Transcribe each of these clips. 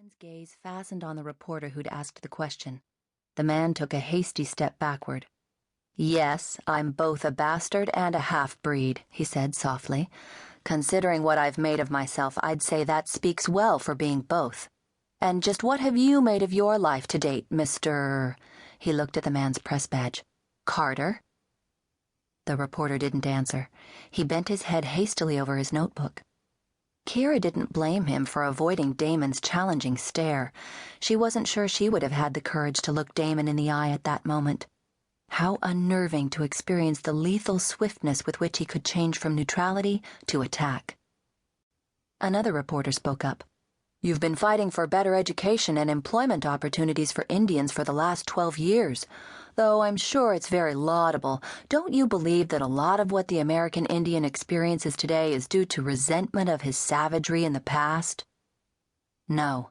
Damon's gaze fastened on the reporter who'd asked the question. The man took a hasty step backward. "Yes, I'm both a bastard and a half-breed," he said softly. "Considering what I've made of myself, I'd say that speaks well for being both. And just what have you made of your life to date, Mr.?" He looked at the man's press badge. "Carter?" The reporter didn't answer. He bent his head hastily over his notebook. Kira didn't blame him for avoiding Damon's challenging stare. She wasn't sure she would have had the courage to look Damon in the eye at that moment. How unnerving to experience the lethal swiftness with which he could change from neutrality to attack. Another reporter spoke up. "You've been fighting for better education and employment opportunities for Indians for the last 12 years. Though I'm sure it's very laudable, don't you believe that a lot of what the American Indian experiences today is due to resentment of his savagery in the past?" "No,"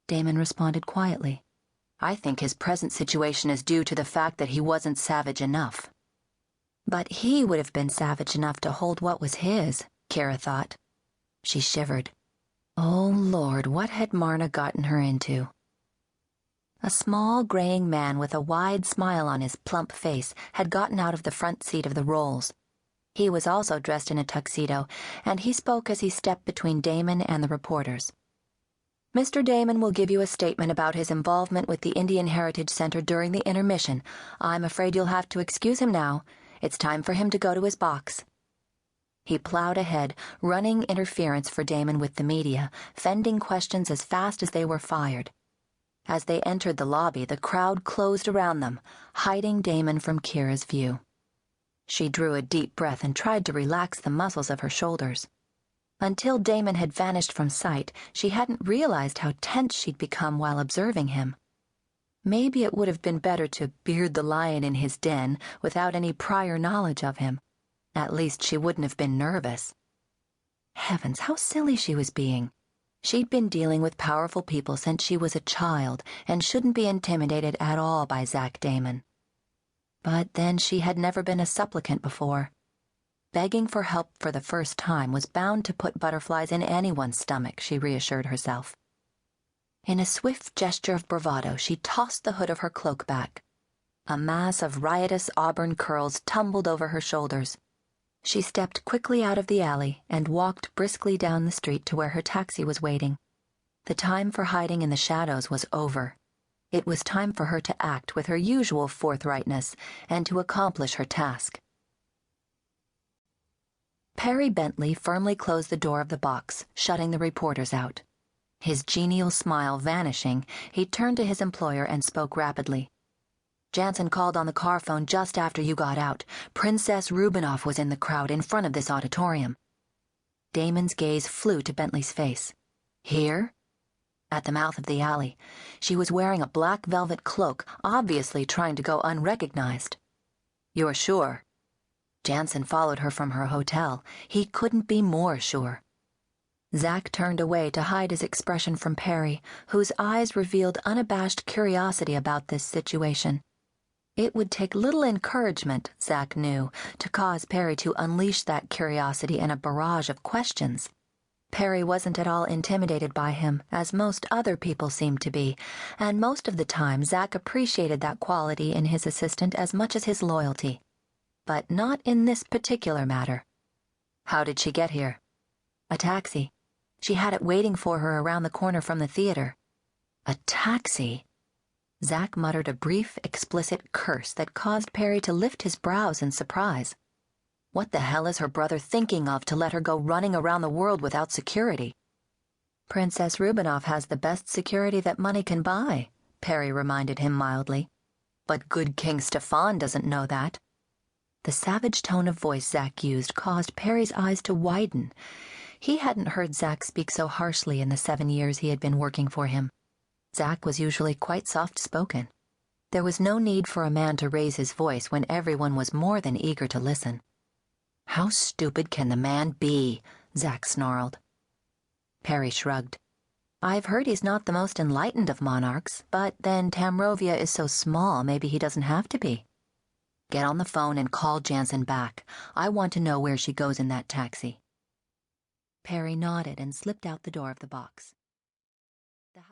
Damon responded quietly. "I think his present situation is due to the fact that he wasn't savage enough." But he would have been savage enough to hold what was his, Kira thought. She shivered. Oh, Lord, what had Marna gotten her into? A small, graying man with a wide smile on his plump face had gotten out of the front seat of the Rolls. He was also dressed in a tuxedo, and he spoke as he stepped between Damon and the reporters. "Mr. Damon will give you a statement about his involvement with the Indian Heritage Center during the intermission. I'm afraid you'll have to excuse him now. It's time for him to go to his box." He plowed ahead, running interference for Damon with the media, fending questions as fast as they were fired. As they entered the lobby, the crowd closed around them, hiding Damon from Kira's view. She drew a deep breath and tried to relax the muscles of her shoulders. Until Damon had vanished from sight, she hadn't realized how tense she'd become while observing him. Maybe it would have been better to beard the lion in his den without any prior knowledge of him. At least she wouldn't have been nervous. Heavens, how silly she was being. She'd been dealing with powerful people since she was a child and shouldn't be intimidated at all by Zack Damon. But then she had never been a supplicant before. Begging for help for the first time was bound to put butterflies in anyone's stomach, she reassured herself. In a swift gesture of bravado, she tossed the hood of her cloak back. A mass of riotous auburn curls tumbled over her shoulders. She stepped quickly out of the alley and walked briskly down the street to where her taxi was waiting. The time for hiding in the shadows was over. It was time for her to act with her usual forthrightness and to accomplish her task. Perry Bentley firmly closed the door of the box, shutting the reporters out. His genial smile vanishing, he turned to his employer and spoke rapidly. "Johansen called on the car phone just after you got out. Princess Rubinoff was in the crowd in front of this auditorium." Damon's gaze flew to Bentley's face. "Here?" At the mouth of the alley. She was wearing a black velvet cloak, obviously trying to go unrecognized. "You're sure?" Johansen followed her from her hotel. He couldn't be more sure. Zack turned away to hide his expression from Perry, whose eyes revealed unabashed curiosity about this situation. It would take little encouragement, Zack knew, to cause Perry to unleash that curiosity in a barrage of questions. Perry wasn't at all intimidated by him, as most other people seemed to be, and most of the time Zack appreciated that quality in his assistant as much as his loyalty. But not in this particular matter. "How did she get here?" "A taxi. She had it waiting for her around the corner from the theater." "A taxi?" Zack muttered a brief, explicit curse that caused Perry to lift his brows in surprise. What the hell is her brother thinking of to let her go running around the world without security? "Princess Rubinoff has the best security that money can buy," Perry reminded him mildly. "But good King Stefan doesn't know that." The savage tone of voice Zack used caused Perry's eyes to widen. He hadn't heard Zack speak so harshly in the 7 years he had been working for him. Zack was usually quite soft-spoken. There was no need for a man to raise his voice when everyone was more than eager to listen. "How stupid can the man be?" Zack snarled. Perry shrugged. "I've heard he's not the most enlightened of monarchs, but then Tamrovia is so small, maybe he doesn't have to be. Get on the phone and call Johansen back. I want to know where she goes in that taxi." Perry nodded and slipped out the door of the box.